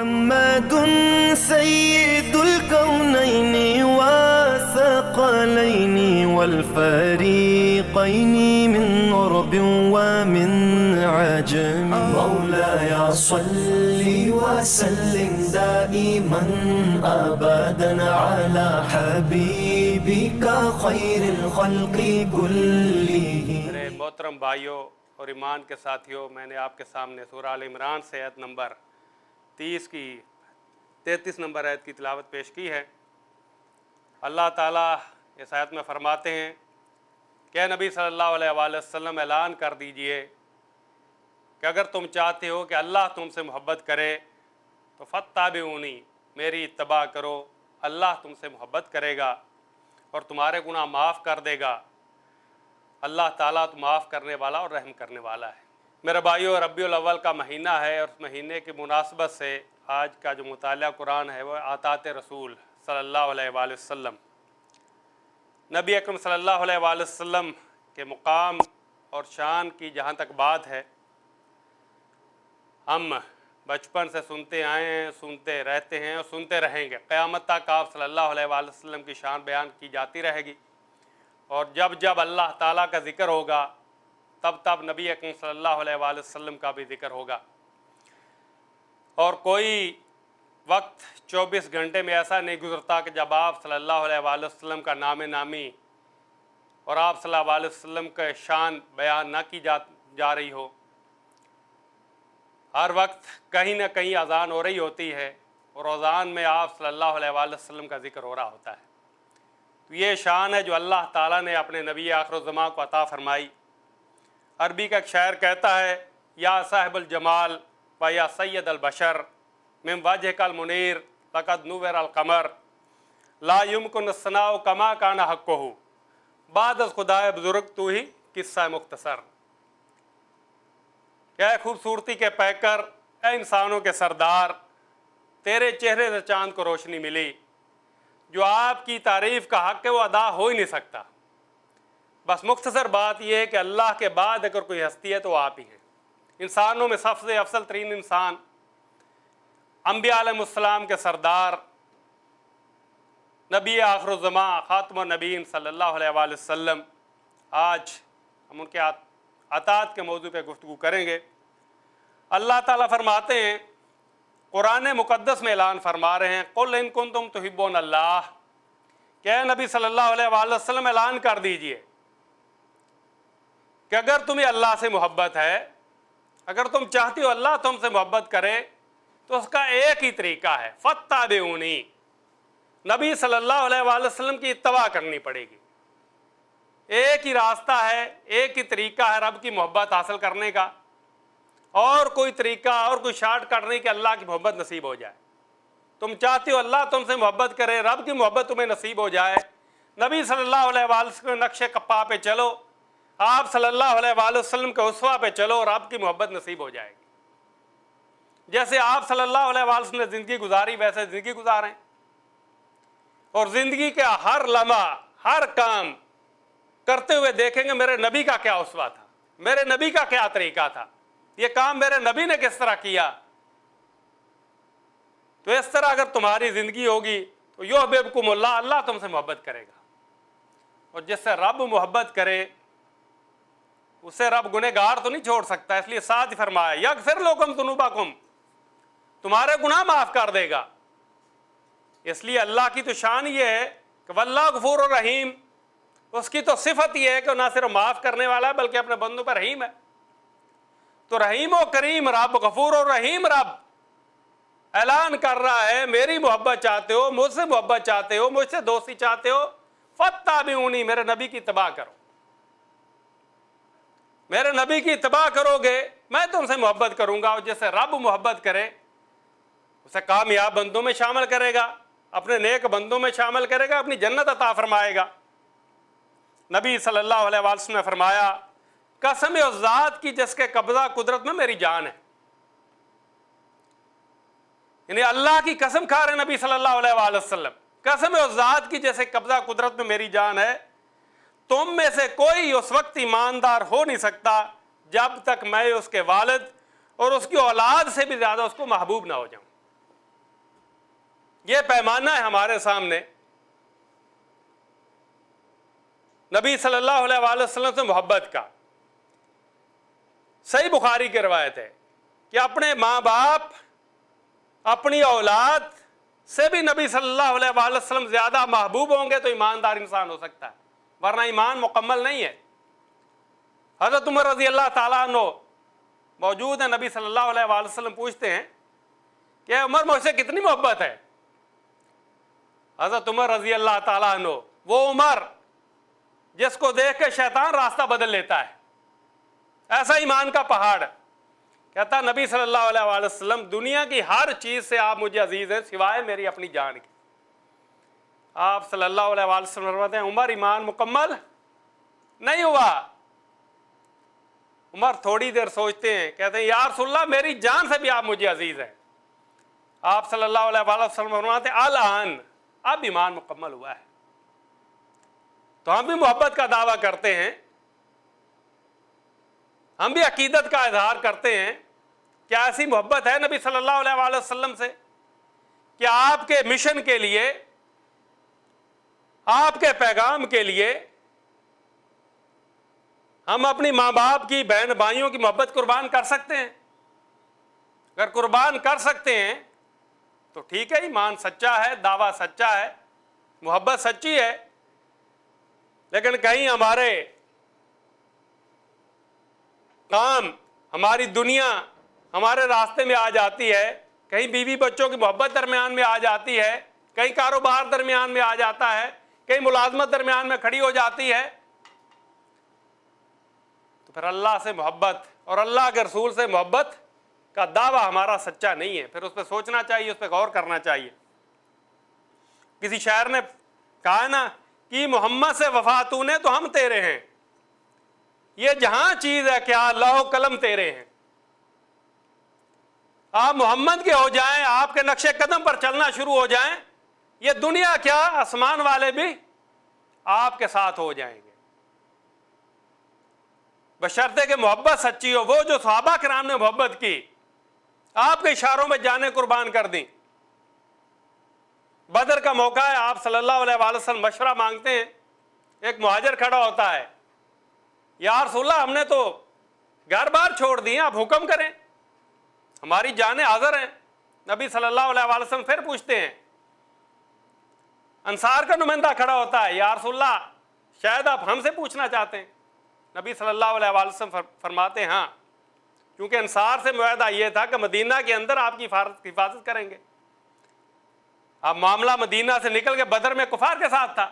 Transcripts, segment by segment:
محمد سيد الكونين والثقلين والفريقين من عرب ومن عجم مولاي صل وسلم دائما أبدا على حبيبك خير الخلق كلهم. میرے محترم بھائیوں اور ایمان کے ساتھیوں، میں نے آپ کے سامنے سورہ آل عمران سے آیت نمبر 33 نمبر آیت کی تلاوت پیش کی ہے۔ اللہ تعالیٰ اس آیت میں فرماتے ہیں کہ اے نبی صلی اللہ علیہ وآلہ وسلم اعلان کر دیجئے کہ اگر تم چاہتے ہو کہ اللہ تم سے محبت کرے تو فاتبعونی، میری اتباع کرو، اللہ تم سے محبت کرے گا اور تمہارے گناہ معاف کر دے گا۔ اللہ تعالیٰ تو معاف کرنے والا اور رحم کرنے والا ہے۔ میرے بھائیو، ربیع الاول کا مہینہ ہے اور اس مہینے کی مناسبت سے آج کا جو مطالعہ قرآن ہے وہ عطاۃ رسول صلی اللہ علیہ وآلہ وسلم، نبی اکرم صلی اللہ علیہ وآلہ وسلم کے مقام اور شان کی جہاں تک بات ہے، ہم بچپن سے سنتے آئے ہیں، سنتے رہتے ہیں اور سنتے رہیں گے۔ قیامت تک آپ صلی اللہ علیہ وآلہ وسلم کی شان بیان کی جاتی رہے گی، اور جب جب اللہ تعالیٰ کا ذکر ہوگا تب تب نبی اکرم صلی اللہ علیہ وآلہ وسلم کا بھی ذکر ہوگا۔ اور کوئی وقت 24 گھنٹے میں ایسا نہیں گزرتا کہ جب آپ صلی اللہ علیہ وآلہ وسلم کا نام نامی اور آپ صلی اللہ علیہ وسلم کا شان بیان نہ کی جا رہی ہو۔ ہر وقت کہیں نہ کہیں اذان ہو رہی ہوتی ہے اور اذان میں آپ صلی اللہ علیہ وآلہ وسلم کا ذکر ہو رہا ہوتا ہے۔ تو یہ شان ہے جو اللہ تعالیٰ نے اپنے نبی آخر الزمان کو عطا فرمائی۔ عربی کا ایک شاعر کہتا ہے، یا صاحب الجمال و یا سید البشر من وجهک المنیر لقد نور القمر لا یمکن الثناء کما کان حقہ بعد از خدائے بزرگ تو ہی قصہ مختصر۔ اے خوبصورتی کے پیکر، اے انسانوں کے سردار، تیرے چہرے سے چاند کو روشنی ملی۔ جو آپ کی تعریف کا حق ہے وہ ادا ہو ہی نہیں سکتا۔ بس مختصر بات یہ ہے کہ اللہ کے بعد اگر کوئی ہستی ہے تو آپ ہی ہیں۔ انسانوں میں سب سے افضل ترین انسان، انبیاء علیہ السلام کے سردار، نبی آخر الزمان خاتم النبیین صلی اللہ علیہ وآلہ وسلم، آج ہم ان کے عطاءات کے موضوع پہ گفتگو کریں گے۔ اللہ تعالیٰ فرماتے ہیں، قرآن مقدس میں اعلان فرما رہے ہیں، قُلْ إِن كُنتُمْ تُحِبُّونَ اللَّهَ، کہ اے نبی صلی اللہ علیہ وآلہ وسلم اعلان کر دیجئے کہ اگر تمہیں اللہ سے محبت ہے، اگر تم چاہتی ہو اللہ تم سے محبت کرے، تو اس کا ایک ہی طریقہ ہے، فاتبعونی، نبی صلی اللہ علیہ وآلہ وسلم کی اتباع کرنی پڑے گی۔ ایک ہی راستہ ہے، ایک ہی طریقہ ہے رب کی محبت حاصل کرنے کا، اور کوئی طریقہ اور کوئی شارٹ کٹ نہیں کہ اللہ کی محبت نصیب ہو جائے۔ تم چاہتی ہو اللہ تم سے محبت کرے، رب کی محبت تمہیں نصیب ہو جائے، نبی صلی اللہ علیہ وآلہ وسلم کے نقش قفا پہ چلو، آپ صلی اللہ علیہ وآلہ وسلم کے اسوہ پہ چلو اور آپ کی محبت نصیب ہو جائے گی۔ جیسے آپ صلی اللہ علیہ وآلہ وسلم نے زندگی گزاری ویسے زندگی گزاریں، اور زندگی کے ہر لمحہ ہر کام کرتے ہوئے دیکھیں گے میرے نبی کا کیا اسوہ تھا، میرے نبی کا کیا طریقہ تھا، یہ کام میرے نبی نے کس طرح کیا۔ تو اس طرح اگر تمہاری زندگی ہوگی تو یحببکم اللہ، اللہ تم سے محبت کرے گا، اور جس سے رب محبت کرے اسے رب گنہگار تو نہیں چھوڑ سکتا، اس لیے ساتھ ہی فرمایا یغفر لکم ذنوبکم، تمہارے گناہ معاف کر دے گا۔ اس لیے اللہ کی تو شان یہ ہے کہ واللہ غفور الرحیم، اس کی تو صفت یہ ہے کہ نہ صرف معاف کرنے والا ہے بلکہ اپنے بندوں پر رحیم ہے۔ تو رحیم و کریم رب، غفور و رحیم رب اعلان کر رہا ہے، میری محبت چاہتے ہو، مجھ سے محبت چاہتے ہو، مجھ سے دوستی چاہتے ہو، فاتبعونی، میرے نبی کی اتباع کرو، میرے نبی کی اتباع کرو گے میں تم سے محبت کروں گا، اور جیسے رب محبت کرے اسے کامیاب بندوں میں شامل کرے گا، اپنے نیک بندوں میں شامل کرے گا، اپنی جنت عطا فرمائے گا۔ نبی صلی اللہ علیہ وسلم نے فرمایا، قسم اس ذات کی جس کے قبضہ قدرت میں میری جان ہے، یعنی اللہ کی قسم کھا رہے نبی صلی اللہ علیہ وآلہ وسلم، قسم اس ذات کی جیسے قبضہ قدرت میں میری جان ہے، تم میں سے کوئی اس وقت ایماندار ہو نہیں سکتا جب تک میں اس کے والد اور اس کی اولاد سے بھی زیادہ اس کو محبوب نہ ہو جاؤں۔ یہ پیمانہ ہے ہمارے سامنے نبی صلی اللہ علیہ وآلہ وسلم سے محبت کا۔ صحیح بخاری کی روایت ہے کہ اپنے ماں باپ، اپنی اولاد سے بھی نبی صلی اللہ علیہ وآلہ وسلم زیادہ محبوب ہوں گے تو ایماندار انسان ہو سکتا ہے، ورنہ ایمان مکمل نہیں ہے۔ حضرت عمر رضی اللہ تعالیٰ عنہ موجود ہیں، نبی صلی اللہ علیہ وآلہ وسلم پوچھتے ہیں کہ عمر مجھ سے کتنی محبت ہے؟ حضرت عمر رضی اللہ تعالیٰ عنہ، وہ عمر جس کو دیکھ کے شیطان راستہ بدل لیتا ہے، ایسا ایمان کا پہاڑ، کہتا نبی صلی اللہ علیہ وآلہ وسلم دنیا کی ہر چیز سے آپ مجھے عزیز ہیں سوائے میری اپنی جان کی۔ آپ صلی اللہ علیہ وآلہ وسلم فرماتے ہیں عمر ایمان مکمل نہیں ہوا۔ عمر تھوڑی دیر سوچتے ہیں، کہتے ہیں یا رسول اللہ میری جان سے بھی آپ مجھے عزیز ہیں۔ آپ صلی اللہ علیہ وآلہ وسلم فرماتے ہیں الآن، اب ایمان مکمل ہوا ہے۔ تو ہم بھی محبت کا دعویٰ کرتے ہیں، ہم بھی عقیدت کا اظہار کرتے ہیں۔ کیا ایسی محبت ہے نبی صلی اللہ علیہ وآلہ وسلم سے کہ آپ کے مشن کے لیے، آپ کے پیغام کے لیے ہم اپنی ماں باپ کی، بہن بھائیوں کی محبت قربان کر سکتے ہیں؟ اگر قربان کر سکتے ہیں تو ٹھیک ہے، ایمان سچا ہے، دعویٰ سچا ہے، محبت سچی ہے۔ لیکن کہیں ہمارے کام، ہماری دنیا ہمارے راستے میں آ جاتی ہے، کہیں بیوی بچوں کی محبت درمیان میں آ جاتی ہے، کہیں کاروبار درمیان میں آ جاتا ہے، کہیں ملازمت درمیان میں کھڑی ہو جاتی ہے، تو پھر اللہ سے محبت اور اللہ کے رسول سے محبت کا دعویٰ ہمارا سچا نہیں ہے۔ پھر اس پہ سوچنا چاہیے، اس پہ غور کرنا چاہیے۔ کسی شاعر نے کہا نا کہ محمد سے وفا تو نے تو ہم تیرے ہیں، یہ جہاں چیز ہے کیا لوح و قلم تیرے ہیں۔ آپ محمد کے ہو جائیں، آپ کے نقش قدم پر چلنا شروع ہو جائیں، یہ دنیا کیا آسمان والے بھی آپ کے ساتھ ہو جائیں گے، بشرطے کہ محبت سچی ہو۔ وہ جو صحابہ کرام نے محبت کی، آپ کے اشاروں میں جانیں قربان کر دیں۔ بدر کا موقع ہے، آپ صلی اللہ علیہ وآلہ وسلم مشورہ مانگتے ہیں، ایک مہاجر کھڑا ہوتا ہے، یا رسول اللہ ہم نے تو گھر بار چھوڑ دیے، آپ حکم کریں، ہماری جانیں حاضر ہیں۔ نبی صلی اللہ علیہ وآلہ وسلم پھر پوچھتے ہیں، انصار کا نمائندہ کھڑا ہوتا ہے، یا رسول اللہ شاید آپ ہم سے پوچھنا چاہتے ہیں۔ نبی صلی اللہ علیہ وآلہ وسلم فرماتے ہیں ہاں، کیونکہ انصار سے معاہدہ یہ تھا کہ مدینہ کے اندر آپ کی حفاظت کریں گے۔ اب معاملہ مدینہ سے نکل کے بدر میں کفار کے ساتھ تھا۔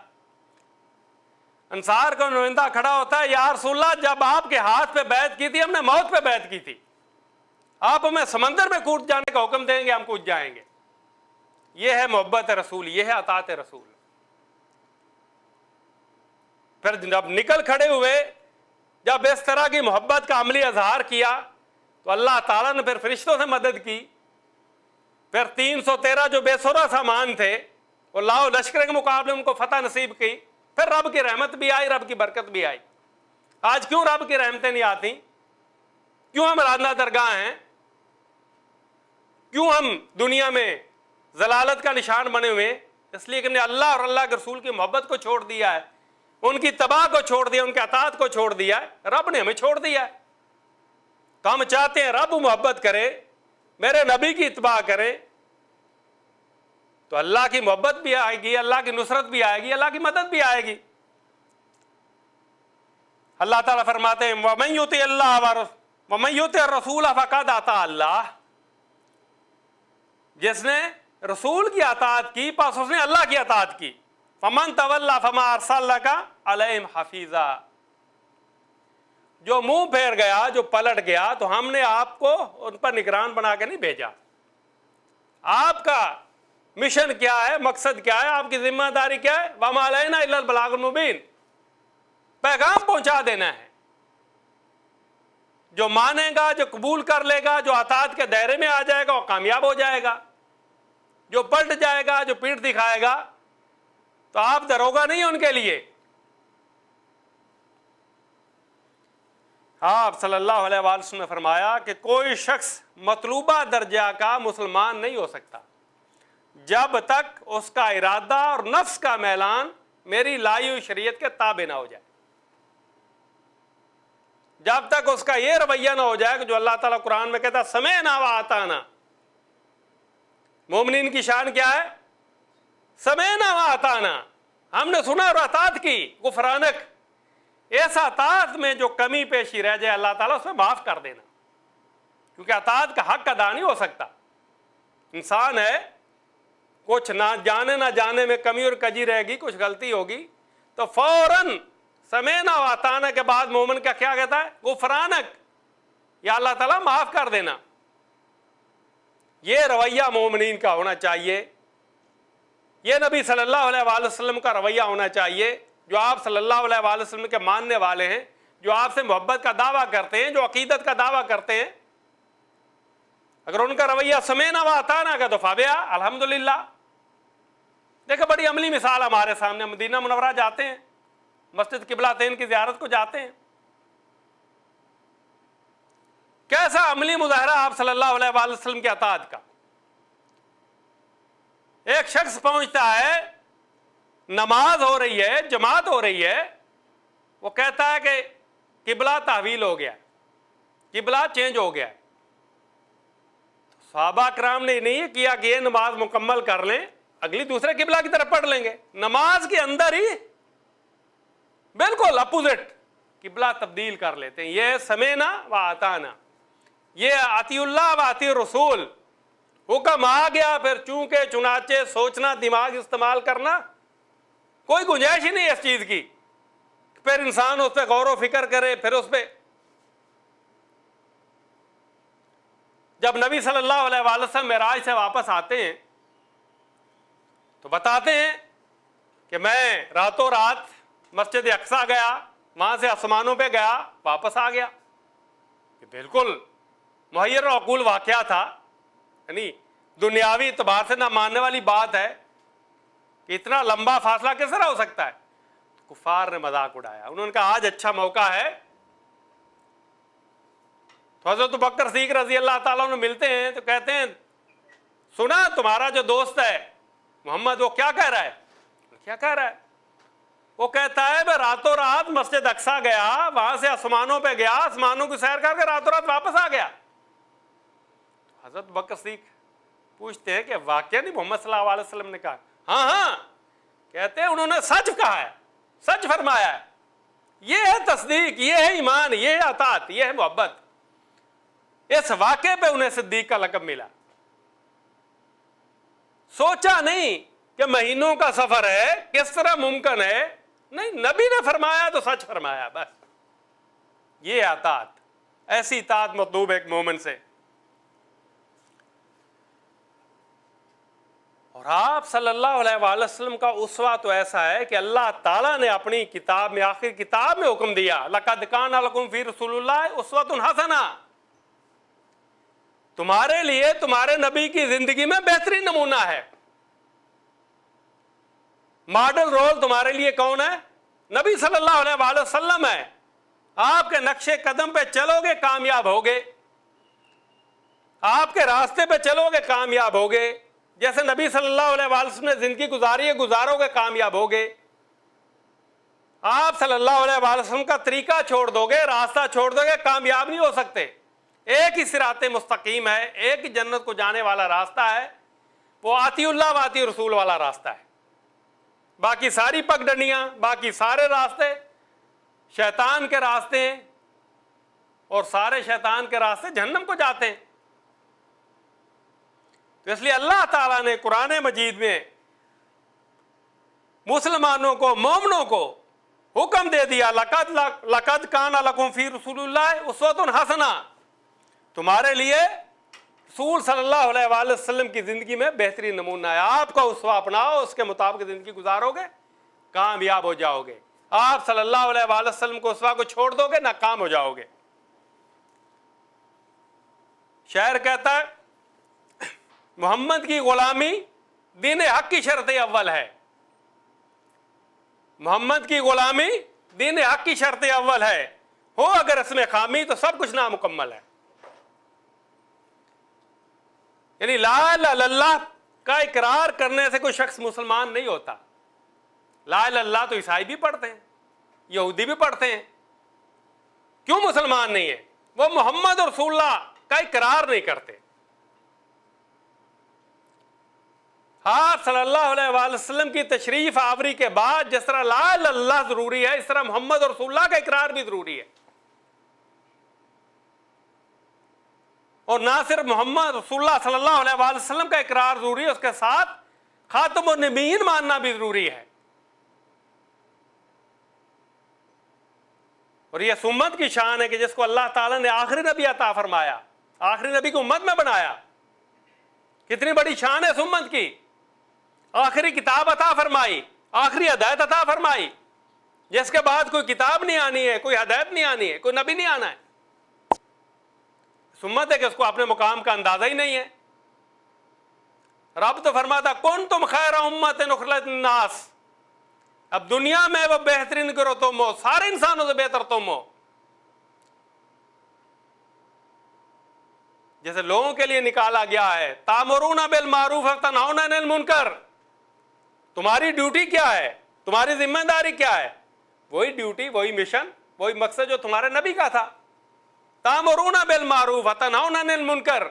انصار کا نمائندہ کھڑا ہوتا ہے، یا رسول اللہ جب آپ کے ہاتھ پہ بیعت کی تھی ہم نے موت پہ بیعت کی تھی، آپ ہمیں سمندر میں کود جانے کا حکم دیں گے ہم کود جائیں گے۔ یہ ہے محبت رسول، یہ ہے اطاعت رسول۔ پھر جب نکل کھڑے ہوئے، جب اس طرح کی محبت کا عملی اظہار کیا تو اللہ تعالیٰ نے پھر فرشتوں سے مدد کی۔ پھر 313 جو بے سرا سامان تھے وہ لاؤ لشکر کے مقابلے ان کو فتح نصیب کی۔ پھر رب کی رحمت بھی آئی، رب کی برکت بھی آئی۔ آج کیوں رب کی رحمتیں نہیں آتی؟ کیوں ہم راندہ درگاہ ہیں؟ کیوں ہم دنیا میں ضلالت کا نشان بنے ہوئے؟ اس لیے کہ ہم نے اللہ اور اللہ کے رسول کی محبت کو چھوڑ دیا ہے، ان کی اتباع کو چھوڑ دیا، ان کے اطاعت کو چھوڑ دیا ہے۔ رب نے ہمیں چھوڑ دیا ہے، تو ہم چاہتے ہیں رب محبت کرے، میرے نبی کی اتباع کرے، تو اللہ کی محبت بھی آئے گی، اللہ کی نصرت بھی آئے گی، اللہ کی مدد بھی آئے گی۔ اللہ تعالیٰ فرماتے ہیں وَمَن يُطِعِ اللَّهَ وَمَن يُطِعِ الرَّسُولَ فَقَدْ أَطَاعَ اللَّهَ، جس نے رسول کی اطاعت کی پس اس نے اللہ کی اطاعت کی۔ فَمَن تَوَلَّىٰ فَمَا أَرْسَلْنَاكَ عَلَيْهِمْ حَفِيظًا، جو منہ پھیر گیا، جو پلٹ گیا، تو ہم نے آپ کو ان پر نگران بنا کے نہیں بھیجا۔ آپ کا مشن کیا ہے، مقصد کیا ہے، آپ کی ذمہ داری کیا ہے؟ وَمَا عَلَيْنَا إِلَّا الْبَلَاغُ الْمُبِينُ، پیغام پہنچا دینا ہے۔ جو مانے گا، جو قبول کر لے گا، جو اطاعت کے دائرے میں آ جائے گا وہ کامیاب ہو جائے گا۔ جو پلٹ جائے گا، جو پیٹھ دکھائے گا، تو آپ دروگا نہیں ان کے لیے۔ آپ صلی اللہ علیہ وآلہ وسلم نے فرمایا کہ کوئی شخص مطلوبہ درجہ کا مسلمان نہیں ہو سکتا جب تک اس کا ارادہ اور نفس کا میلان میری لائی ہوئی شریعت کے تابع نہ ہو جائے، جب تک اس کا یہ رویہ نہ ہو جائے کہ جو اللہ تعالیٰ قرآن میں کہتا سمعنا و اطعنا۔ مومنین کی شان کیا ہے؟ سمعنا و اطعنا، ہم نے سنا اور اطاعت کی، غفرانک، ایسا اطاعت میں جو کمی پیشی رہ جائے اللہ تعالیٰ اس میں معاف کر دینا، کیونکہ اطاعت کا حق ادا نہیں ہو سکتا۔ انسان ہے، کچھ نہ جانے میں کمی اور کجی رہے گی، کچھ غلطی ہوگی تو فوراً سمعنا و اطعنا کے بعد مومن کا کیا کہتا ہے؟ غفرانک، یا اللہ تعالیٰ معاف کر دینا۔ یہ رویہ مومنین کا ہونا چاہیے، یہ نبی صلی اللہ علیہ وآلہ وسلم کا رویہ ہونا چاہیے۔ جو آپ صلی اللہ علیہ وآلہ وسلم کے ماننے والے ہیں، جو آپ سے محبت کا دعویٰ کرتے ہیں، جو عقیدت کا دعویٰ کرتے ہیں، اگر ان کا رویہ سمعنا و اطعنا کا تو فابیا الحمدللہ۔ دیکھیں بڑی عملی مثال ہمارے سامنے، مدینہ منورہ جاتے ہیں، مسجد قبلتین کی زیارت کو جاتے ہیں، کیسا عملی مظاہرہ آپ صلی اللہ علیہ وآلہ وسلم کی اطاعت کا۔ ایک شخص پہنچتا ہے، نماز ہو رہی ہے، جماعت ہو رہی ہے، وہ کہتا ہے کہ قبلہ تحویل ہو گیا، قبلہ چینج ہو گیا۔ صحابہ کرام نے نہیں کیا کہ یہ نماز مکمل کر لیں، اگلی دوسرے قبلہ کی طرف پڑھ لیں گے، نماز کے اندر ہی بالکل اپوزٹ قبلہ تبدیل کر لیتے ہیں۔ یہ سمعنا و اطعنا، یہ اطیع اللہ و اطیع رسول، حکم آ گیا، پھر چونکہ چنانچہ سوچنا، دماغ استعمال کرنا کوئی گنجائش ہی نہیں اس چیز کی، پھر انسان اس پہ غور و فکر کرے، پھر اس پہ۔ جب نبی صلی اللہ علیہ وآلہ وسلم معراج سے واپس آتے ہیں تو بتاتے ہیں کہ میں راتوں رات مسجد اقصیٰ گیا، وہاں سے آسمانوں پہ گیا، واپس آ گیا۔ یہ بالکل محیر العقول واقعہ تھا، یعنی دنیاوی اعتبار سے نہ ماننے والی بات ہے کہ اتنا لمبا فاصلہ کس طرح ہو سکتا ہے۔ کفار نے مذاق اڑایا، انہوں نے کہا آج اچھا موقع ہے، تو حضرت بکر صدیق رضی اللہ تعالیٰ عنہ ملتے ہیں تو کہتے ہیں سنا تمہارا جو دوست ہے محمد وہ کیا کہہ رہا ہے؟ کیا کہہ رہا ہے؟ وہ کہتا ہے میں راتوں رات مسجد اقصیٰ گیا، وہاں سے آسمانوں پہ گیا، آسمانوں کی سیر کر کے راتوں رات واپس آ گیا۔ حضرت بکر صدیق پوچھتے ہیں کہ واقعہ نہیں محمد صلی اللہ علیہ وسلم نے کہا؟ ہاں ہاں، کہتے ہیں انہوں نے سچ کہا ہے، سچ فرمایا ہے۔ یہ ہے تصدیق، یہ ہے ایمان، یہ ہے اطاعت، یہ ہے محبت۔ اس واقعے پہ انہیں صدیق کا لقب ملا۔ سوچا نہیں کہ مہینوں کا سفر ہے، کس طرح ممکن ہے، نہیں، نبی نے فرمایا تو سچ فرمایا، بس یہ اطاعت۔ ایسی اطاعت مطلوب ہے ایک مومن سے۔ اور آپ صلی اللہ علیہ وآلہ وسلم کا اسوہ تو ایسا ہے کہ اللہ تعالیٰ نے اپنی کتاب میں، آخری کتاب میں حکم دیا لَقَدْ كَانَ لَكُمْ فِي رَسُولِ اللَّهِ أُسْوَةٌ حَسَنَةٌ، تمہارے لیے تمہارے نبی کی زندگی میں بہترین نمونہ ہے۔ ماڈل رول تمہارے لیے کون ہے؟ نبی صلی اللہ علیہ وآلہ وسلم ہے۔ آپ کے نقش قدم پہ چلو گے کامیاب ہوگے، آپ کے راستے پہ چلو گے کامیاب ہوگے، جیسے نبی صلی اللہ علیہ وآلہ وسلم نے زندگی گزاری ہے گزارو گے کامیاب ہوگے۔ آپ صلی اللہ علیہ وآلہ وسلم کا طریقہ چھوڑ دو گے، راستہ چھوڑ دو گے، کامیاب نہیں ہو سکتے۔ ایک ہی صراط مستقیم ہے، ایک ہی جنت کو جانے والا راستہ ہے، وہ اطیع اللہ و اطیع رسول والا راستہ ہے۔ باقی ساری پگڈنڈیاں، باقی سارے راستے شیطان کے راستے ہیں، اور سارے شیطان کے راستے جہنم کو جاتے ہیں۔ تو اس لیے اللہ تعالیٰ نے قرآن مجید میں مسلمانوں کو، مومنوں کو حکم دے دیا لَقَدْ كَانَ لَكُمْ فِي رَسُولِ اللَّهِ أُسْوَةٌ حَسَنَةٌ، تمہارے لیے رسول صلی اللہ علیہ وآلہ وسلم کی زندگی میں بہترین نمونہ ہے۔ آپ کا اسوہ اپناؤ، اس کے مطابق زندگی گزارو گے کامیاب ہو جاؤ گے۔ آپ صلی اللہ علیہ وآلہ وسلم کو اسوہ کو چھوڑ دو گے ناکام ہو جاؤ گے۔ شاعر کہتا ہے محمد کی غلامی دین حق کی شرط اول ہے، محمد کی غلامی دین حق کی شرط اول ہے، ہو اگر اس میں خامی تو سب کچھ نامکمل ہے۔ یعنی لا الہ الا اللہ کا اقرار کرنے سے کوئی شخص مسلمان نہیں ہوتا. لا الہ الا اللہ تو عیسائی بھی پڑھتے ہیں, یہودی بھی پڑھتے ہیں, کیوں مسلمان نہیں ہے؟ وہ محمد رسول اللہ کا اقرار نہیں کرتے. آپ صلی اللہ علیہ وآلہ وسلم کی تشریف آوری کے بعد جس طرح لا الہ الا اللہ ضروری ہے, اس طرح محمد رسول اللہ کا اقرار بھی ضروری ہے. اور نہ صرف محمد رسول اللہ صلی اللہ علیہ وآلہ وسلم کا اقرار ضروری ہے, اس کے ساتھ خاتم النبیین ماننا بھی ضروری ہے. اور یہ اس امت کی شان ہے کہ جس کو اللہ تعالیٰ نے آخری نبی عطا فرمایا, آخری نبی کو امت میں بنایا. کتنی بڑی شان ہے اس امت کی. آخری کتاب عطا فرمائی, آخری ہدایت عطا فرمائی, جس کے بعد کوئی کتاب نہیں آنی ہے, کوئی ہدایت نہیں آنی ہے, کوئی نبی نہیں آنا ہے. سمت ہے کہ اس کو اپنے مقام کا اندازہ ہی نہیں ہے. رب تو فرماتا کنتم خیر امت اخرجت للناس, اب دنیا میں وہ بہترین کرو تم ہو, سارے انسانوں سے بہتر تم ہو. جیسے لوگوں کے لیے نکالا گیا ہے, تامرون بالمعروف وتنہون عن المنکر, تمہاری ڈیوٹی کیا ہے, تمہاری ذمہ داری کیا ہے؟ وہی ڈیوٹی, وہی مشن, وہی مقصد جو تمہارے نبی کا تھا. تامرون بالمعروف وتنہون عن المنکر,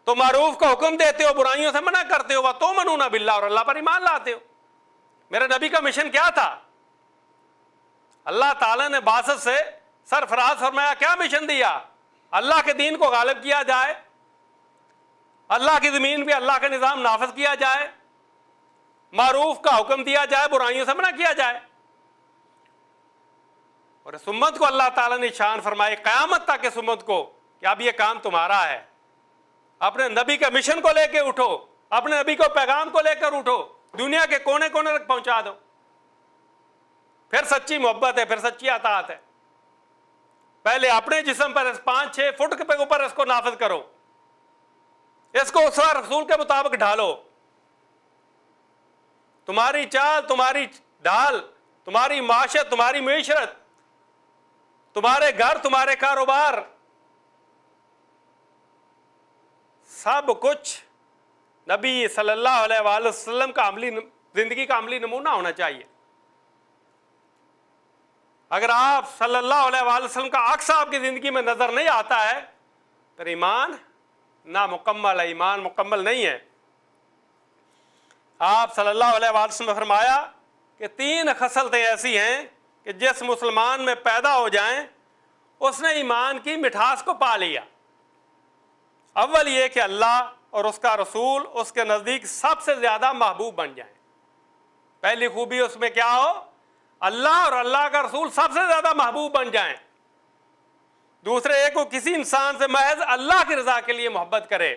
تو معروف کا حکم دیتے ہو, برائیوں سے منع کرتے ہو. وتؤمنون باللہ, اور اللہ پر ایمان لاتے ہو. میرے نبی کا مشن کیا تھا؟ اللہ تعالیٰ نے بعثت سے سرفراز فرمایا, کیا مشن دیا؟ اللہ کے دین کو غالب کیا جائے, اللہ کی زمین پہ اللہ کا نظام نافذ کیا جائے, معروف کا حکم دیا جائے, برائیوں سے منع کیا جائے. اور اس امت کو اللہ تعالیٰ نے شان فرمائی قیامت تک اس امت کو کہ اب یہ کام تمہارا ہے. اپنے نبی کے مشن کو لے کے اٹھو, اپنے نبی کو پیغام کو لے کر اٹھو, دنیا کے کونے کونے تک پہنچا دو. پھر سچی محبت ہے, پھر سچی اطاعت ہے. پہلے اپنے جسم پر 5-6 فٹ کے اوپر اس کو نافذ کرو, اس کو اسوہ رسول کے مطابق ڈھالو. تمہاری چال, تمہاری ڈھال, تمہاری معاشرت, تمہاری معیشت, تمہارے گھر, تمہارے کاروبار, سب کچھ نبی صلی اللہ علیہ وآلہ وسلم کا عملی زندگی کا عملی نمونہ ہونا چاہیے. اگر آپ صلی اللہ علیہ وآلہ وسلم کا عکس آپ کی زندگی میں نظر نہیں آتا ہے پھر ایمان نامکمل ہے, ایمان مکمل نہیں ہے. آپ صلی اللہ علیہ وآلہ وسلم نے فرمایا کہ 3 خصلتیں ایسی ہیں کہ جس مسلمان میں پیدا ہو جائیں اس نے ایمان کی مٹھاس کو پا لیا. اول یہ کہ اللہ اور اس کا رسول اس کے نزدیک سب سے زیادہ محبوب بن جائیں. پہلی خوبی اس میں کیا ہو؟ اللہ اور اللہ کا رسول سب سے زیادہ محبوب بن جائیں. دوسرے ایک وہ کسی انسان سے محض اللہ کی رضا کے لیے محبت کرے.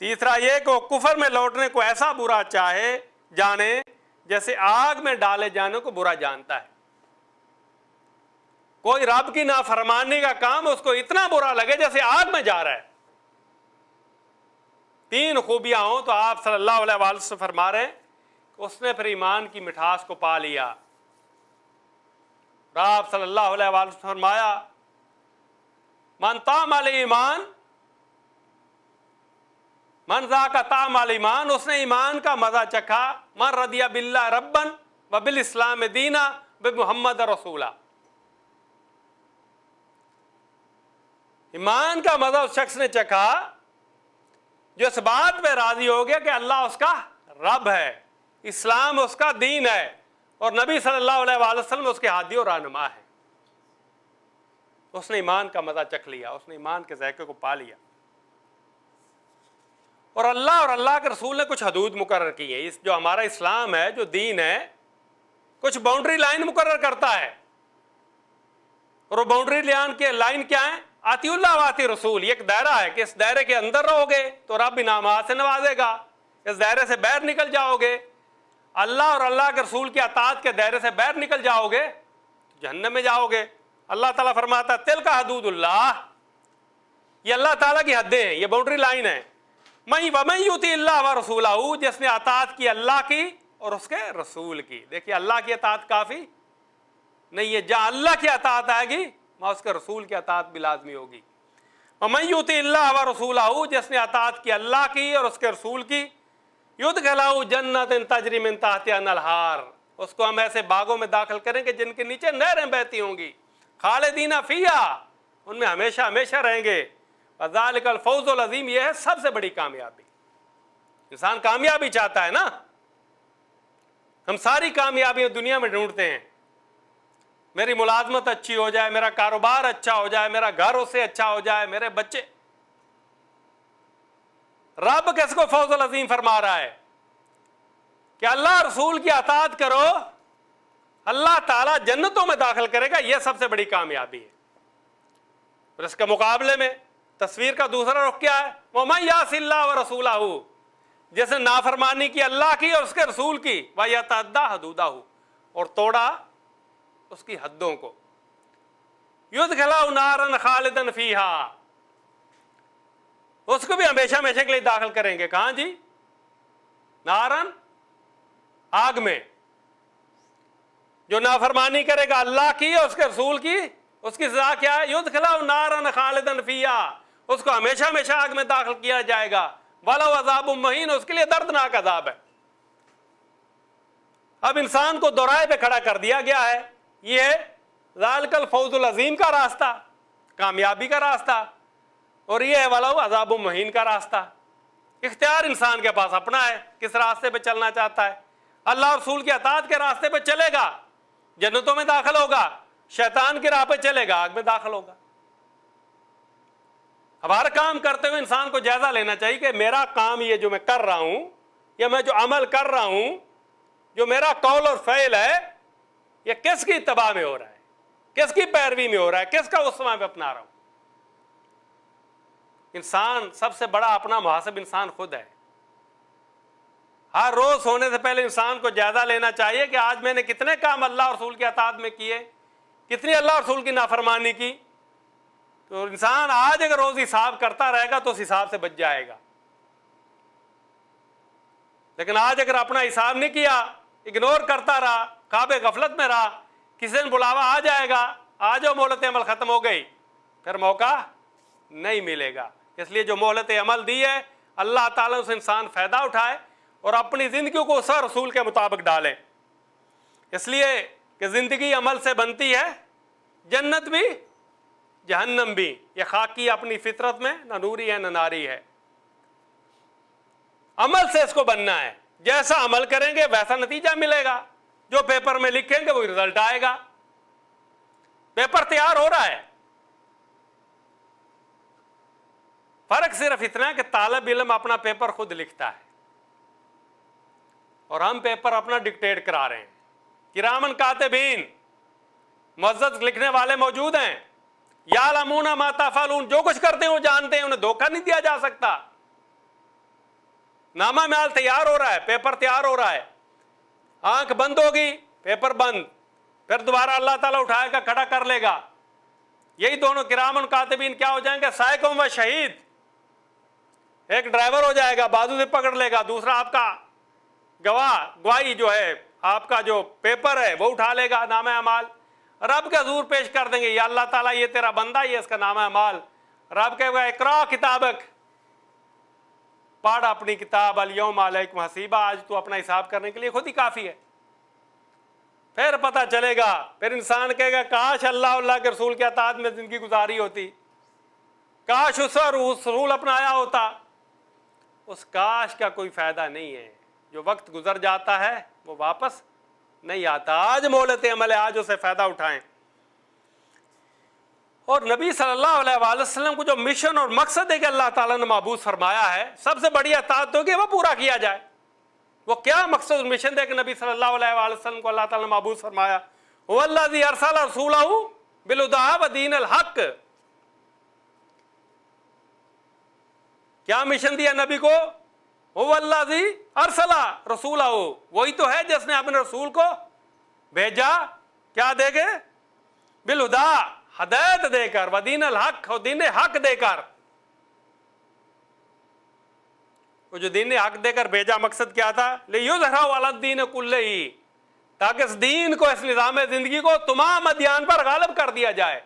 تیسرا یہ کہ وہ کفر میں لوٹنے کو ایسا برا چاہے جانے جیسے آگ میں ڈالے جانے کو برا جانتا ہے. کوئی رب کی نافرمانی کا کام اس کو اتنا برا لگے جیسے آگ میں جا رہا ہے. 3 خوبیاں ہوں تو آپ صلی اللہ علیہ وآلہ وسلم فرما رہے ہیں کہ اس نے پھر ایمان کی مٹھاس کو پا لیا. اور آپ صلی اللہ علیہ وآلہ وسلم فرمایا من طعم الایمان, من ذاق طعم الایمان, اس نے ایمان کا مزہ چکھا. من رضی باللہ ربا وبالاسلام دینا بمحمد رسولا. ایمان کا مزہ اس شخص نے چکھا جو اس بات پہ راضی ہو گیا کہ اللہ اس کا رب ہے, اسلام اس کا دین ہے, اور نبی صلی اللہ علیہ وآلہ وسلم اس کے ہادی اور رہنما ہے. اس نے ایمان کا مزہ چکھ لیا, اس نے ایمان کے ذائقے کو پا لیا. اور اللہ کے رسول نے کچھ حدود مقرر کی ہیں. جو ہمارا اسلام ہے, جو دین ہے, کچھ باؤنڈری لائن مقرر کرتا ہے. اور وہ باؤنڈری لائن کیا ہے؟ آتی اللہ و آتی رسول. یہ ایک دائرہ ہے کہ اس دائرے کے اندر رہو گے تو رب انعامات سے نوازے گا, اس دائرے سے باہر نکل جاؤ گے, اللہ اور اللہ کے رسول کی اطاعت کے دائرے سے باہر نکل جاؤ گے تو جہنم میں جاؤ گے. اللہ تعالیٰ فرماتا ہے تلک حدود اللہ, یہ اللہ تعالیٰ کی حدیں ہیں, یہ باؤنڈری لائن ہے. وَمَن یُطِعِ اللَّهَ وَرَسُولَهُ, جس نے اطاعت کی اللہ کی اور اس کے رسول کی. دیکھیے اللہ کی اطاعت کافی نہیں ہے, جہاں اللہ کی اطاعت آئے گی وہاں اس کے رسول کی اطاعت بھی لازمی ہوگی. ومن یطع اللہ ورسولہ، جس نے اطاعت کی اللہ کی اور اس کے رسول کی، یدخلہ جنت تجری من تحتہا الانہار، اس کو ہم ایسے باغوں میں داخل کریں گے جن کے نیچے نہریں بہتی ہوں گی، خالدین فیہا، ان میں ہمیشہ ہمیشہ رہیں گے، وذالک الفوز العظیم، یہ ہے سب سے بڑی کامیابی۔ انسان کامیابی چاہتا ہے نا، ہم ساری کامیابیاں دنیا میں ڈھونڈتے ہیں، میری ملازمت اچھی ہو جائے، میرا کاروبار اچھا ہو جائے، میرا گھر اس سے اچھا ہو جائے، میرے بچے۔ رب کس کو فوز العظیم فرما رہا ہے کہ اللہ رسول کی اطاعت کرو، اللہ تعالیٰ جنتوں میں داخل کرے گا، یہ سب سے بڑی کامیابی ہے۔ اور اس کے مقابلے میں تصویر کا دوسرا رخ کیا ہے؟ وَمَن يَعْصِ اللَّهَ وَرَسُولَهُ، جس نے نافرمانی کی اللہ کی اور اس کے رسول کی، وَيَتَعَدَّىٰ حُدُودَهُ، اور توڑا اس کی حدوں کو، يُدْخِلْهُ نَارًا خَالِدًا فِيهَا، اس کو بھی ہمیشہ ہمیشہ کے لیے داخل کریں گے۔ کہاں جی؟ نارن، آگ میں۔ جو نافرمانی کرے گا اللہ کی اور اس کے رسول کی، اس کی سزا کیا ہے؟ یدخلہ نارن خالدن فیہا، اس کو ہمیشہ ہمیشہ آگ میں داخل کیا جائے گا، وَلَهُ عَذَابٌ مُّہِینٌ، اس کے لیے دردناک عذاب ہے۔ اب انسان کو دوراہے پہ کھڑا کر دیا گیا ہے، یہ ذالک الفوز العظیم کا راستہ، کامیابی کا راستہ، اور یہ ہے وَلَهُ عَذَابٌ مُّہِین کا راستہ۔ اختیار انسان کے پاس اپنا ہے، کس راستے پہ چلنا چاہتا ہے۔ اللہ رسول کی اطاعت کے راستے پہ چلے گا، جنتوں میں داخل ہوگا، شیطان کی راہ پہ چلے گا، آگ میں داخل ہوگا۔ اب ہر کام کرتے ہوئے انسان کو جائزہ لینا چاہیے کہ میرا کام یہ جو میں کر رہا ہوں، یا میں جو عمل کر رہا ہوں، جو میرا قول اور فعل ہے، یہ کس کی اتباع میں ہو رہا ہے، کس کی پیروی میں ہو رہا ہے، کس کا اسوہ میں اپنا رہا ہوں۔ انسان سب سے بڑا اپنا محاسب انسان خود ہے۔ ہر روز سونے سے پہلے انسان کو جائزہ لینا چاہیے کہ آج میں نے کتنے کام اللہ اور رسول کی اطاعت میں کیے، کتنی اللہ اور رسول کی نافرمانی کی۔ تو انسان آج اگر روز حساب کرتا رہے گا تو اس حساب سے بچ جائے گا، لیکن آج اگر اپنا حساب نہیں کیا، اگنور کرتا رہا، خواب غفلت میں رہا، کسی دن بلاوا آ جائے گا، آ جاؤ مہلت عمل ختم ہو گئی، پھر موقع نہیں ملے گا۔ اس لیے جو مہلت عمل دی ہے، اللہ تعالیٰ سے انسان فائدہ اٹھائے اور اپنی زندگی کو اس رسول کے مطابق ڈالے، اس لیے کہ زندگی عمل سے بنتی ہے، جنت بھی جہنم بھی۔ یہ خاکی اپنی فطرت میں نہ نوری ہے نہ ناری ہے، عمل سے اس کو بننا ہے۔ جیسا عمل کریں گے ویسا نتیجہ ملے گا، جو پیپر میں لکھیں گے وہی رزلٹ آئے گا۔ پیپر تیار ہو رہا ہے، فرق صرف اتنا ہے کہ طالب علم اپنا پیپر خود لکھتا ہے اور ہم پیپر اپنا ڈکٹیٹ کرا رہے ہیں۔ کرامن کاتبین، معزز لکھنے والے موجود ہیں، یعلمون ما تفعلون، جو کچھ کرتے ہیں وہ جانتے ہیں، انہیں دھوکہ نہیں دیا جا سکتا۔ نامہ مال تیار ہو رہا ہے، پیپر تیار ہو رہا ہے، آنکھ بند ہوگی پیپر بند، پھر دوبارہ اللہ تعالیٰ اٹھائے گا، کھڑا کر لے گا۔ یہی دونوں کرامن کاتبین کیا ہو جائیں گے؟ سائقم و شہید۔ ایک ڈرائیور ہو جائے گا، بازو سے پکڑ لے گا، دوسرا آپ کا گواہی جو ہے، آپ کا جو پیپر ہے وہ اٹھا لے گا، نامہ اعمال رب کے حضور پیش کر دیں گے، یا اللہ تعالیٰ یہ تیرا بندہ، یہ اس کا نامہ اعمال۔ رب کہے گا اقرا کتابک، پڑھ اپنی کتاب، الیوم علیکم حسیبہ، آج تو اپنا حساب کرنے کے لیے خود ہی کافی ہے۔ پھر پتہ چلے گا، پھر انسان کہے گا کاش اللہ کے رسول کے اطاعت میں زندگی گزاری ہوتی، کاش اس رسول اپنایا ہوتا۔ اس کاش کا کوئی فائدہ نہیں ہے، جو وقت گزر جاتا ہے وہ واپس نہیں آتا۔ آج مہلت عمل ہے، آج اسے فائدہ اٹھائیں۔ اور نبی صلی اللہ علیہ وآلہ وسلم کو جو مشن اور مقصد ہے کہ اللہ تعالیٰ نے مبعوث فرمایا ہے، سب سے بڑی اطاعت ہوگی وہ پورا کیا جائے۔ وہ کیا مقصد اور مشن ہے کہ نبی صلی اللہ علیہ وآلہ وسلم کو اللہ تعالیٰ نے مبعوث فرمایا؟ هو الذی ارسل رسولہ بالہدی ودین الحق۔ کیا مشن دیا نبی کو؟ هو الذی ارسل رسولہ، وہی تو ہے جس نے اپنے رسول کو بھیجا، کیا دے گے؟ بالہدی، ہدایت دے کر، ودین الحق، اور دین حق دے کر۔ وہ جو دین حق دے کر بھیجا مقصد کیا تھا؟ لیظہرہ علی الدین کلہ، تاکہ اس دین کو، اس نظام زندگی کو تمام ادیان پر غالب کر دیا جائے۔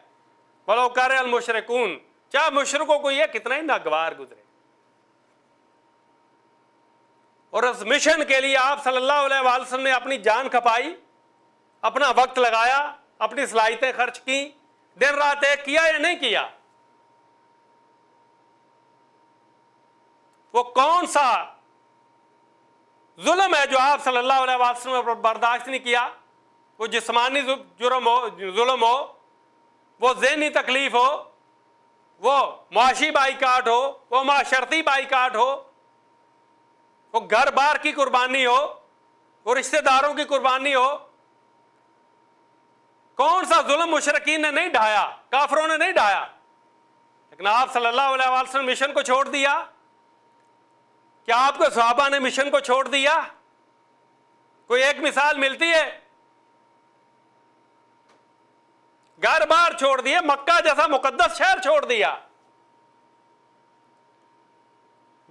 ولو کرہ المشرکون، چاہے مشرکوں کو یہ کتنا ہی ناگوار گزرے. اور اس مشن کے لیے آپ صلی اللہ علیہ وآلہ وسلم نے اپنی جان کھپائی, اپنا وقت لگایا, اپنی صلاحیتیں خرچ کی, دن رات ایک کیا یا نہیں کیا؟ وہ کون سا ظلم ہے جو آپ صلی اللہ علیہ وسلم پر برداشت نہیں کیا؟ وہ جسمانی ظلم ہو, وہ ذہنی تکلیف ہو, وہ معاشی بائیکاٹ ہو, وہ معاشرتی بائیکاٹ ہو, وہ گھر بار کی قربانی ہو, وہ رشتہ داروں کی قربانی ہو. کون سا ظلم مشرکین نے نہیں ڈھایا, کافروں نے نہیں ڈھایا؟ لیکن آپ صلی اللہ علیہ وسلم مشن کو چھوڑ دیا. کیا آپ کے صحابہ نے مشن کو چھوڑ دیا؟ کوئی ایک مثال ملتی ہے؟ گھر بار چھوڑ دیے, مکہ جیسا مقدس شہر چھوڑ دیا.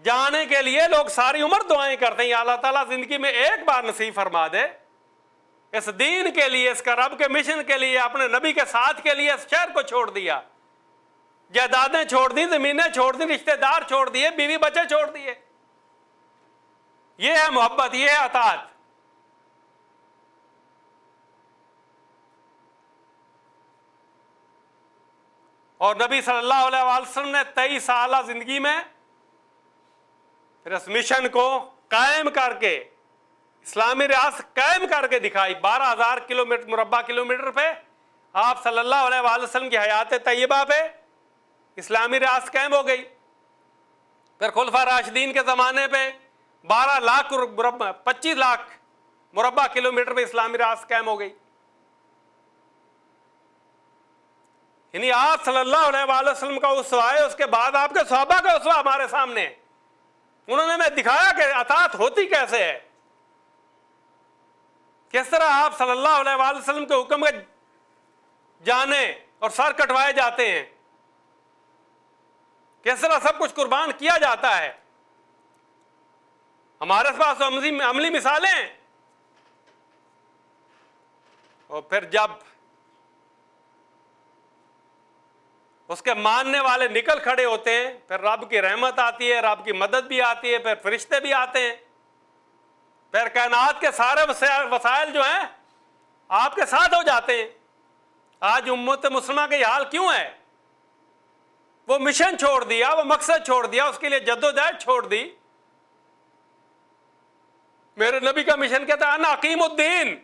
جانے کے لیے لوگ ساری عمر دعائیں کرتے ہیں, اللہ تعالیٰ زندگی میں ایک بار نصیب فرما دے. اس دین کے لیے, اس کا رب کے مشن کے لیے, اپنے نبی کے ساتھ کے لیے اس شہر کو چھوڑ دیا. جائیدادیں چھوڑ دی, زمینیں چھوڑ دی, رشتہ دار چھوڑ دیے, بیوی بچے چھوڑ دیے. یہ ہے محبت, یہ ہے اطاعت. اور نبی صلی اللہ علیہ وآلہ وسلم نے 23 سالہ زندگی میں پھر اس مشن کو قائم کر کے, اسلامی ریاست قائم کر کے دکھائی. 12,000 مربع کلومیٹر پہ آپ صلی اللہ علیہ وآلہ وسلم کی حیات طیبہ پہ اسلامی ریاست قائم ہو گئی. پھر خلفاء راشدین کے زمانے پہ 25 لاکھ مربع کلومیٹر پہ اسلامی ریاست قائم ہو گئی. یعنی آپ صلی اللہ علیہ وآلہ وسلم کا اسوہ ہے, اس کے بعد آپ کے صحابہ کا اسوہ ہمارے سامنے. انہوں نے ہمیں دکھایا کہ اطاعت ہوتی کیسے ہے, کس طرح آپ صلی اللہ علیہ وآلہ وسلم کے حکم کے جانے اور سر کٹوائے جاتے ہیں, کس طرح سب کچھ قربان کیا جاتا ہے. ہمارے پاس عملی مثالیں ہیں. اور پھر جب اس کے ماننے والے نکل کھڑے ہوتے ہیں, پھر رب کی رحمت آتی ہے, رب کی مدد بھی آتی ہے, پھر فرشتے بھی آتے ہیں, پھر کائنات کے سارے وسائل جو ہیں آپ کے ساتھ ہو جاتے ہیں. آج امت مسلمہ کے حال کیوں ہے؟ وہ مشن چھوڑ دیا, وہ مقصد چھوڑ دیا, اس کے لیے جدوجہد چھوڑ دی. میرے نبی کا مشن کہتا ہے انا اقیم الدین,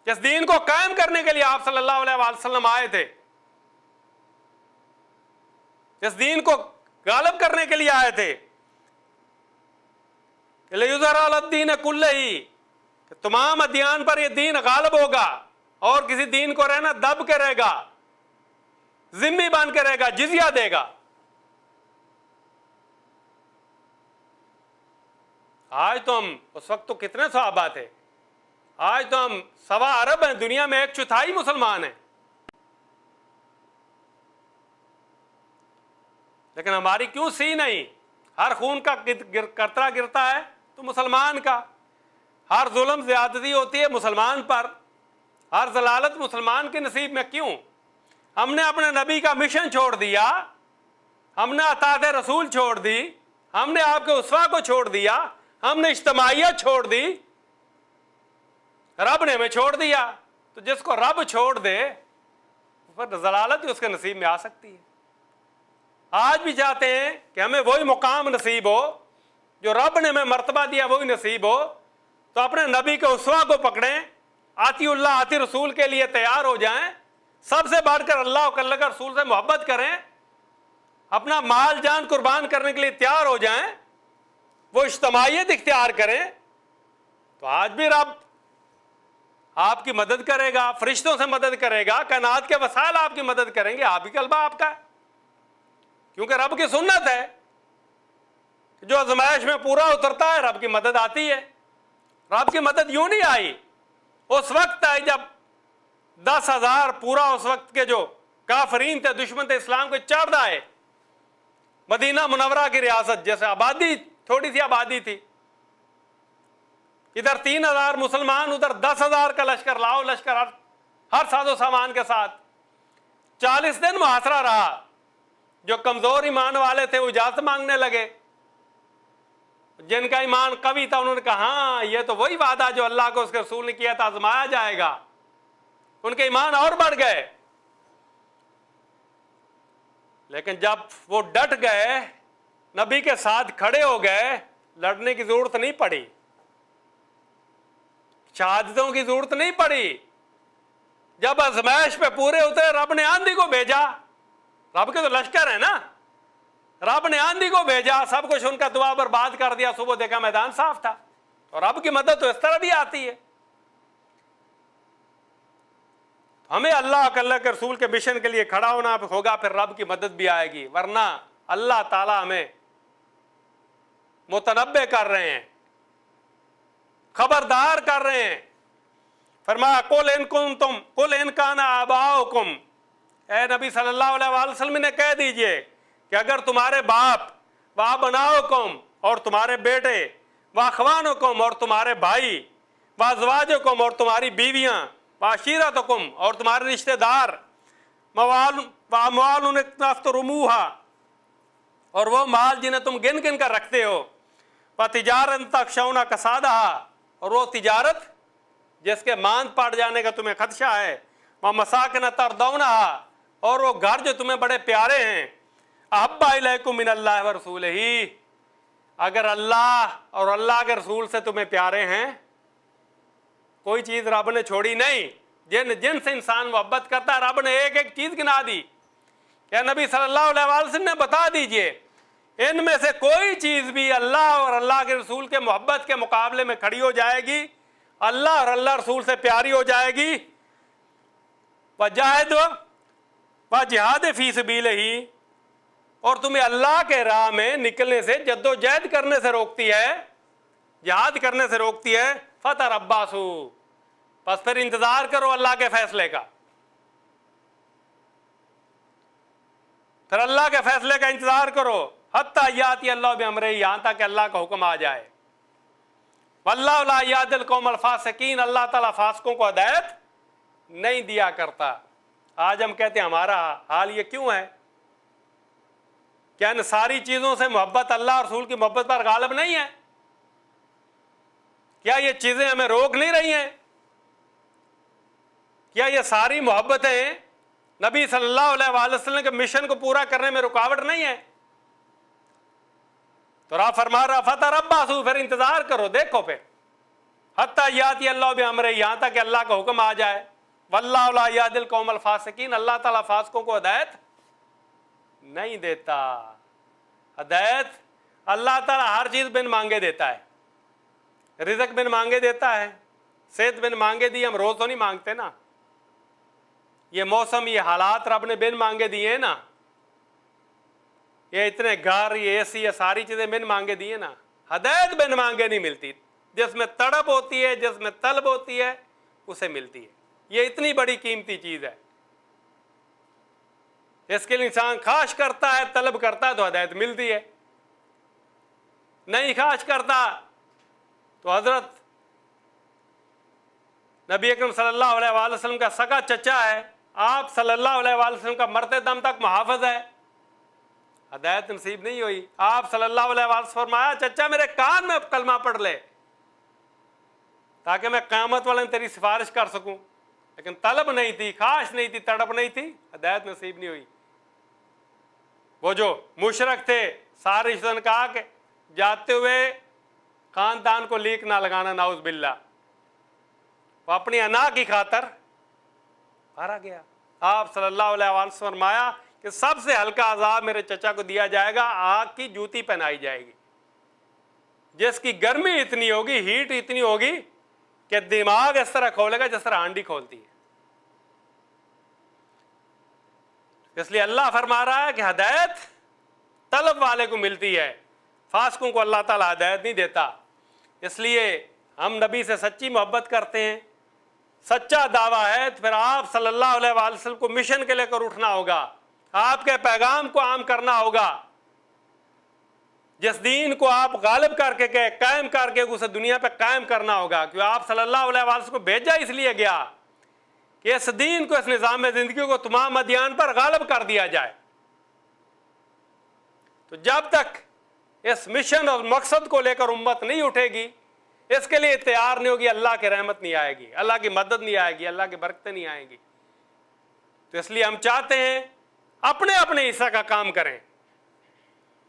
جس دین کو قائم کرنے کے لیے آپ صلی اللہ علیہ وآلہ وسلم آئے تھے, جس دین کو غالب کرنے کے لیے آئے تھے. لِیُظْهِرَ عَلَى الدِّینِ کُلِّهِ, کہ تمام ادیان پر یہ دین غالب ہوگا, اور کسی دین کو رہنا دب کے رہے گا, ذمہ بن کے رہے گا, جزیہ دے گا. آج تو ہم, اس وقت تو کتنے صحابہ تھے, آج تو ہم 1.25 ارب ہیں, دنیا میں 1/4 مسلمان ہیں. لیکن ہماری کیوں سی نہیں؟ ہر خون کا قطرہ گرتا ہے تو مسلمان کا, ہر ظلم زیادتی ہوتی ہے مسلمان پر, ہر ضلالت مسلمان کے نصیب میں کیوں؟ ہم نے اپنے نبی کا مشن چھوڑ دیا, ہم نے اطاعت رسول چھوڑ دی, ہم نے آپ کے اسوہ کو چھوڑ دیا, ہم نے اجتماعیت چھوڑ دی, رب نے ہمیں چھوڑ دیا. تو جس کو رب چھوڑ دے پھر ضلالت ہی اس کے نصیب میں آ سکتی ہے. آج بھی چاہتے ہیں کہ ہمیں وہی مقام نصیب ہو جو رب نے ہمیں مرتبہ دیا, وہی نصیب ہو. تو اپنے نبی کے اسوہ کو پکڑیں, آتی اللہ آتی رسول کے لیے تیار ہو جائیں, سب سے بڑھ کر اللہ اور اللہ کے رسول سے محبت کریں, اپنا مال جان قربان کرنے کے لیے تیار ہو جائیں, وہ اجتماعیت اختیار کریں. تو آج بھی رب آپ کی مدد کرے گا, فرشتوں سے مدد کرے گا, کائنات کے وسائل آپ کی مدد کریں گے, آپ ہی قلبہ آپ کا ہے. کیونکہ رب کی سنت ہے جو آزمائش میں پورا اترتا ہے رب کی مدد آتی ہے. رب کی مدد یوں نہیں آئی, اس وقت آئی جب 10,000 پورا اس وقت کے جو کافرین تھے, دشمن تھے اسلام کے, چڑھ آئے مدینہ منورہ کی ریاست. جیسے آبادی تھوڑی سی آبادی تھی, ادھر 3,000 مسلمان, ادھر 10,000 کا لشکر, لاؤ لشکر ہر ساز و سامان کے ساتھ. 40 دن محاصرہ رہا, جو کمزور ایمان والے تھے وہ اجازت مانگنے لگے، جن کا ایمان قوی تھا انہوں نے کہا ہاں یہ تو وہی وعدہ جو اللہ کو اس کے رسول نے کیا تھا، آزمایا جائے گا، ان کے ایمان اور بڑھ گئے۔ لیکن جب وہ ڈٹ گئے، نبی کے ساتھ کھڑے ہو گئے، لڑنے کی ضرورت نہیں پڑی، شہادتوں کی ضرورت نہیں پڑی۔ جب آزمائش پہ پورے اترے، رب نے آندھی کو بھیجا، رب کے تو لشکر ہے نا، رب نے آندھی کو بھیجا، سب کچھ ان کا دعا برباد کر دیا، صبح دیکھا میدان صاف تھا۔ اور رب کی مدد تو اس طرح بھی آتی ہے۔ ہمیں اللہ کے رسول کے مشن کے لیے کھڑا ہونا ہوگا، پھر رب کی مدد بھی آئے گی، ورنہ اللہ تعالی ہمیں متنبع کر رہے ہیں، خبردار کر رہے ہیں۔ فرمایا قل ان کان آباؤکم، اے نبی صلی اللہ علیہ وسلم نے کہہ دیجئے کہ اگر تمہارے باپ وابناؤکم اور تمہارے بیٹے، واخوانکم اور تمہارے بھائی، وازواجکم اور تمہاری بیویاں، وعشیرتکم اور تمہارے رشتہ دار، واموال اقترفتموہا اور وہ مال جنہیں تم گن گن کر رکھتے ہو، وتجارت تخشون کسادہا اور وہ تجارت جس کے ماند پڑ جانے کا تمہیں خدشہ ہے، ومساکن ترضونہا اور وہ گھر جو تمہیں بڑے پیارے ہیں، احب الیکم من اللہ ورسولہ، اگر اللہ اور اللہ کے رسول سے تمہیں پیارے ہیں، کوئی چیز رب نے چھوڑی نہیں، جن سے انسان محبت کرتا ہے رب نے ایک ایک چیز گنا دی کہ نبی صلی اللہ علیہ وسلم نے بتا دیجئے ان میں سے کوئی چیز بھی اللہ اور اللہ کے رسول کے محبت کے مقابلے میں کھڑی ہو جائے گی، اللہ اور اللہ رسول سے پیاری ہو جائے گی، وجاہد و جہاد فی سبیلہ، اور تمہیں اللہ کے راہ میں نکلنے سے، جد و جہد کرنے سے روکتی ہے، جہاد کرنے سے روکتی ہے، فتربصوا، بس پھر انتظار کرو اللہ کے فیصلے کا، پھر اللہ کے فیصلے کا انتظار کرو، حتی یاتی اللہ بامرہ، یہاں تک کہ اللہ کا حکم آ جائے۔ واللہ لا یہدی القوم الفاسقین، اللہ تعالیٰ فاسقوں کو ہدایت نہیں دیا کرتا۔ آج ہم کہتے ہیں ہمارا حال یہ کیوں ہے؟ کیا ان ساری چیزوں سے محبت اللہ اور رسول کی محبت پر غالب نہیں ہے؟ کیا یہ چیزیں ہمیں روک نہیں رہی ہیں؟ کیا یہ ساری محبتیں نبی صلی اللہ علیہ وسلم کے مشن کو پورا کرنے میں رکاوٹ نہیں ہے؟ تو رب فرما رہا فتربصوا، پھر انتظار کرو، دیکھو پھر، حتی یاتی اللہ بامرہ، یہاں تک کہ اللہ کا حکم آ جائے۔ واللہ لا یہدی القوم الفاسقین، اللہ تعالیٰ فاسقوں کو ہدایت نہیں دیتا۔ ہدایت اللہ تعالیٰ ہر چیز بن مانگے دیتا ہے، رزق بن مانگے دیتا ہے، صحت بن مانگے دی، ہم روز تو نہیں مانگتے نا، یہ موسم، یہ حالات رب نے بن مانگے دیے ہیں نا، یہ اتنے گھر، یہ اے سی، یہ ساری چیزیں بن مانگے دیے نا۔ ہدایت بن مانگے نہیں ملتی، جس میں تڑپ ہوتی ہے، جس میں طلب ہوتی ہے اسے ملتی ہے، یہ اتنی بڑی قیمتی چیز ہے، اس کے لیے انسان خواہش کرتا ہے، طلب کرتا ہے تو ہدایت ملتی ہے، نہیں خواہش کرتا تو حضرت نبی اکرم صلی اللہ علیہ وآلہ وسلم کا سگا چچا ہے، آپ صلی اللہ علیہ وآلہ وسلم کا مرتے دم تک محافظ ہے، ہدایت نصیب نہیں ہوئی۔ آپ صلی اللہ علیہ وآلہ وسلم فرمایا چچا میرے کان میں کلمہ پڑھ لے تاکہ میں قیامت والے تیری سفارش کر سکوں، لیکن طلب نہیں تھی، خواہش نہیں تھی، تڑپ نہیں تھی، ہدایت نصیب نہیں ہوئی۔ وہ جو مشرک تھے سارے رشتوں نے کہا کہ جاتے ہوئے خاندان کو لیک نہ لگانا، نعوذ باللہ، وہ اپنی انا کی خاطر مارا گیا۔ آپ صلی اللہ علیہ وسلم فرمایا کہ سب سے ہلکا عذاب میرے چچا کو دیا جائے گا، آگ کی جوتی پہنائی جائے گی، جس کی گرمی اتنی ہوگی، ہیٹ اتنی ہوگی کہ دماغ اس طرح کھولے گا جس طرح ہانڈی کھولتی ہے۔ اس لیے اللہ فرما رہا ہے کہ ہدایت طلب والے کو ملتی ہے، فاسقوں کو اللہ تعالیٰ ہدایت نہیں دیتا۔ اس لیے ہم نبی سے سچی محبت کرتے ہیں، سچا دعویٰ ہے، تو پھر آپ صلی اللہ علیہ وآلہ وسلم کو مشن کے لے کر اٹھنا ہوگا، آپ کے پیغام کو عام کرنا ہوگا، جس دین کو آپ غالب کر کے قائم کر کے اسے دنیا پہ قائم کرنا ہوگا، کیوں آپ صلی اللہ علیہ وآلہ وسلم کو بھیجا اس لیے گیا کہ اس دین کو، اس نظام زندگی کو تمام ادیان پر غالب کر دیا جائے۔ تو جب تک اس مشن اور مقصد کو لے کر امت نہیں اٹھے گی، اس کے لیے تیار نہیں ہوگی، اللہ کی رحمت نہیں آئے گی، اللہ کی مدد نہیں آئے گی، اللہ کی برکتیں نہیں آئیں گی۔ تو اس لیے ہم چاہتے ہیں اپنے اپنے حصہ کا کام کریں۔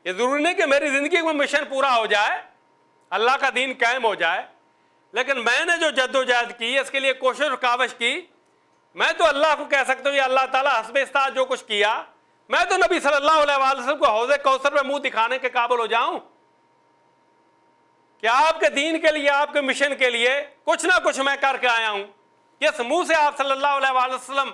یہ ضروری نہیں کہ میری زندگی میں مشن پورا ہو جائے، اللہ کا دین قائم ہو جائے، لیکن میں نے جو جد و جہد کی، اس کے لیے کوشش اور کاوش کی، میں تو اللہ کو کہہ سکتا ہوں یا اللہ تعالیٰ حسب استطاعت جو کچھ کیا، میں تو نبی صلی اللہ علیہ وآلہ وسلم کو حوض کوثر میں منہ دکھانے کے قابل ہو جاؤں کہ آپ کے دین کے لیے، آپ کے مشن کے لیے کچھ نہ کچھ میں کر کے آیا ہوں۔ اس منہ سے آپ صلی اللہ علیہ وآلہ وسلم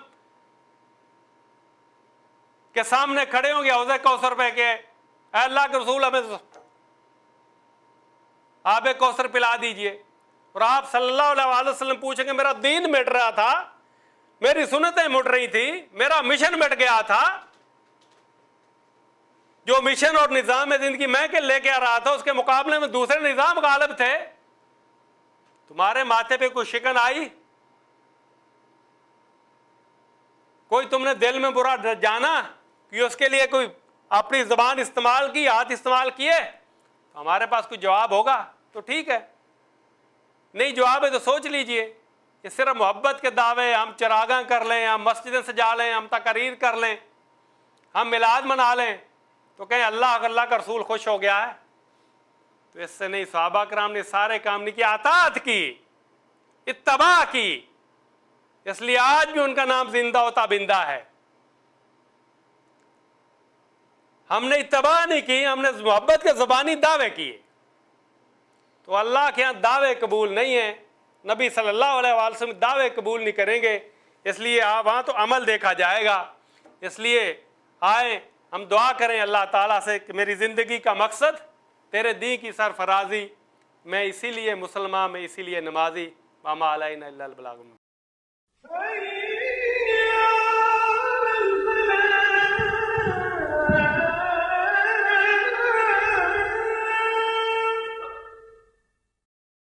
کے سامنے کھڑے ہوں گے حوض کوثر پہ کہ اے اللہ کے رسول ہمیں آب کوثر پلا دیجئے، اور آپ صلی اللہ علیہ وآلہ وسلم پوچھیں گے میرا دین مٹ رہا تھا، میری سنتیں مٹ رہی تھی، میرا مشن مٹ گیا تھا، جو مشن اور نظام زندگی میں کے لے کے آ رہا تھا اس کے مقابلے میں دوسرے نظام غالب تھے، تمہارے ماتھے پہ کوئی شکن آئی، کوئی تم نے دل میں برا جانا کہ اس کے لیے کوئی اپنی زبان استعمال کی، ہاتھ استعمال کیے، تو ہمارے پاس کوئی جواب ہوگا تو ٹھیک ہے، نہیں جواب ہے تو سوچ لیجئے کہ صرف محبت کے دعوے، ہم چراغاں کر لیں، ہم مسجدیں سجا لیں، ہم تقریر کر لیں، ہم میلاد منا لیں تو کہیں اللہ کا رسول خوش ہو گیا ہے، تو اس سے نہیں۔ صحابہ کرام نے سارے کام نہیں کیا، اطاعت کی، اتباع کی، اس لیے آج بھی ان کا نام زندہ و تابندہ ہے۔ ہم نے اتباع نہیں کی، ہم نے محبت کے زبانی دعوے کیے، تو اللہ کے ہاں دعوے قبول نہیں ہیں، نبی صلی اللہ علیہ وآلہ وسلم دعوے قبول نہیں کریں گے، اس لیے وہاں تو عمل دیکھا جائے گا۔ اس لیے آئیں ہم دعا کریں اللہ تعالیٰ سے کہ میری زندگی کا مقصد تیرے دین کی سرفرازی، میں اسی لیے مسلمان، میں اسی لیے نمازی، وما علینا الا البلاغ۔